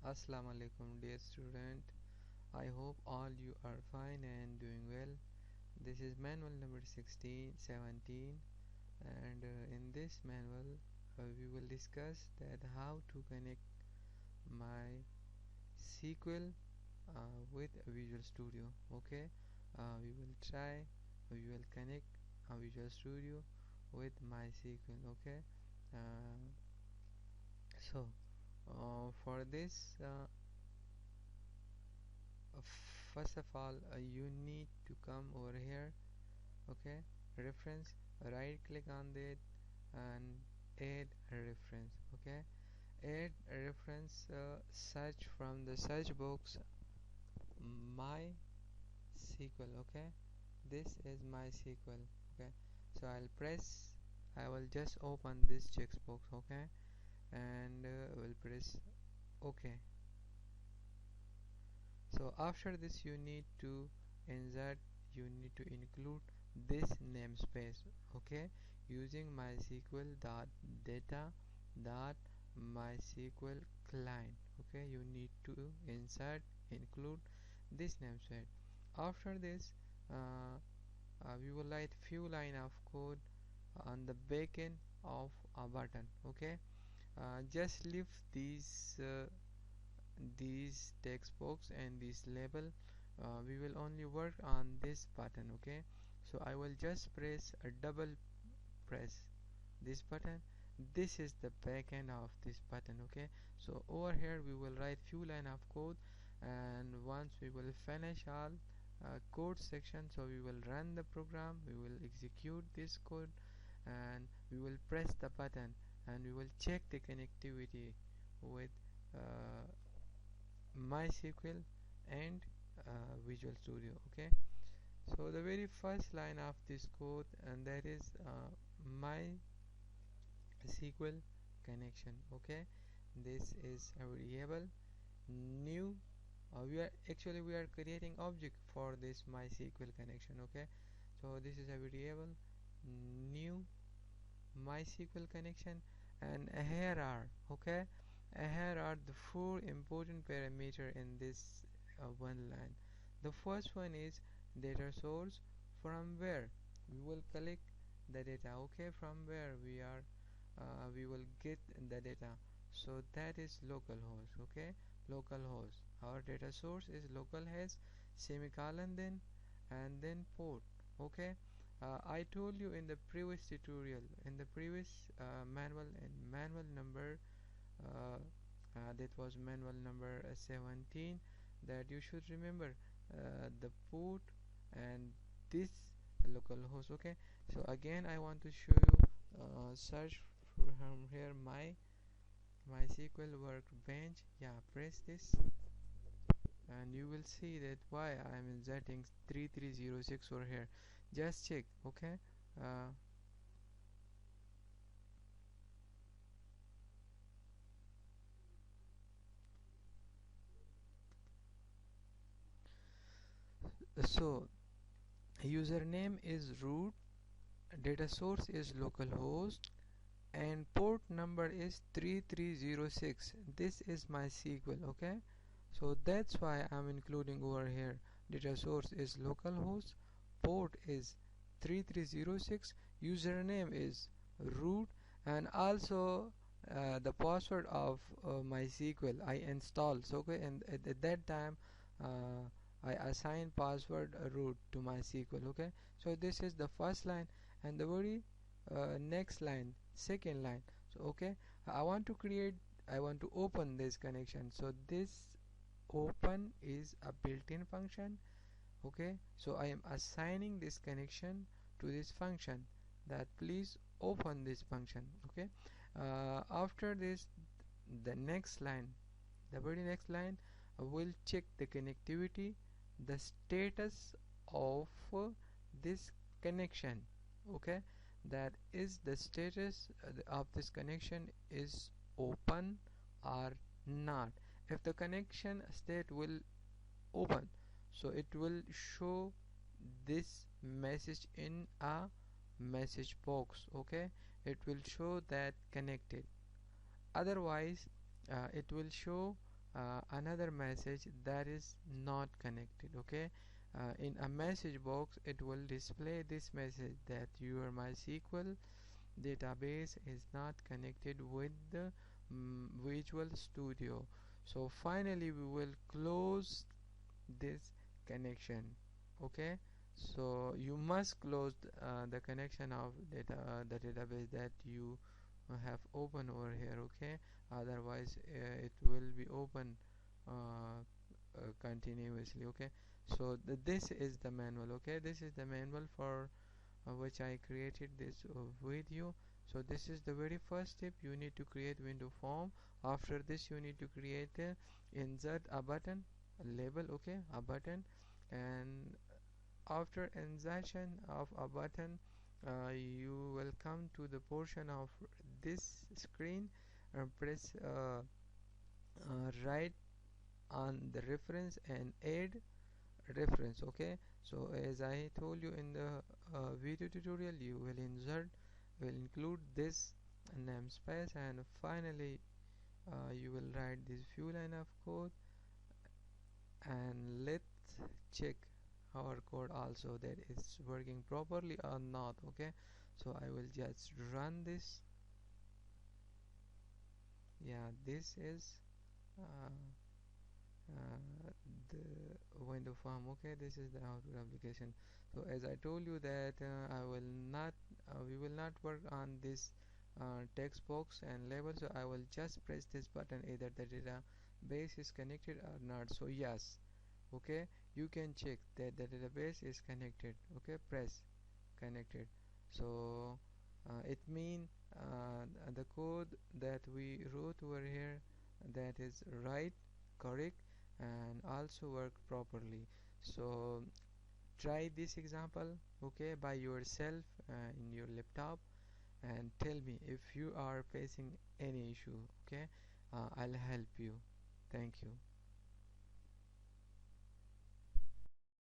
Assalamu alaikum dear student. I hope all you are fine and doing well. This is manual number 17, and in this manual we will discuss that how to connect MySQL with Visual Studio. Okay, we will try, we will connect Visual Studio with MySQL. Okay, uh, for this uh, first of all you need to come over here. Okay, reference, right click on it and add a reference. Okay, add a reference, search from the search box MySQL. Okay, this is MySQL. Okay, so I will just open this checkbox. Okay, and will press OK. So after this you need to insert, you need to include this namespace. Okay, using mysql dot data dot mysql client. Okay, you need to include this namespace. After this we will write few line of code on the backend of a button. Okay, just leave these text box and this label. We will only work on this button. Okay, so I will just press a double press this button. This is the back end of this button. Okay, so over here we will write few line of code, and once we will finish all code section, so we will run the program, we will execute this code, and we will press the button and we will check the connectivity with uh, MySQL and Visual Studio. Okay, so the very first line of this code, and that is MySQL connection. Okay, this is a variable new. We are creating object for this MySQL connection. Okay, so this is a variable new MySQL connection, and here are the four important parameter in this one line. The first one is data source, from where we will collect the data. Okay, from where we will get the data, so that is localhost. Okay, localhost, our data source is localhost, semicolon, then and then port. Okay, I told you in the previous tutorial, in the previous manual number that was manual number 17, that you should remember the port and this localhost. Okay, so again I want to show you, search from here MySQL workbench. Yeah, press this and you will see that why I am inserting 3306 over here. Just check. Okay, uh, so username is root, data source is localhost, and port number is 3306. This is MySQL. Okay, so that's why I'm including over here. Data source is localhost, port is 3306, username is root, and also the password of MySQL I installed. So okay, and at that time I assign password root to MySQL. Okay, so this is the first line, and the very next line, second line. So okay, I want to create, I want to open this connection, so this open is a built-in function. Okay, so I am assigning this connection to this function, that please open this function. Okay, after this, the next line, the very next line will check the connectivity, the status of this connection. Okay, that is the status of this connection is open or not. If the connection state will open, so it will show this message in a message box. Okay, it will show that connected. Otherwise it will show another message that is not connected. Okay, in a message box it will display this message that your MySQL database is not connected with the Visual Studio. So finally we will close this connection. Okay, so you must close the connection of the database that you have open over here. Okay, otherwise it will be open continuously. Okay, so this is the manual. Okay, this is the manual for which I created this video. So this is the very first step. You need to create window form. After this you need to create insert a button, a label. Okay, a button. And after insertion of a button, you will come to the portion of this screen and press right on the reference and add reference. Okay, so as I told you in the video tutorial, you will include this namespace, and finally you will write this few line of code, and let's check our code also that it's working properly or not. Okay, so I will just run this. Yeah, this is uh, the window form. Okay, this is the output application. So as I told you that I will not we will not work on this text box and label, so I will just press this button, either the database is connected or not. So yes, okay, you can check that the database is connected. Okay, press connected. So it means the code that we wrote over here, that is right, correct, and also work properly. So try this example, okay, by yourself in your laptop, and tell me if you are facing any issue. Okay, I'll help you. Thank you.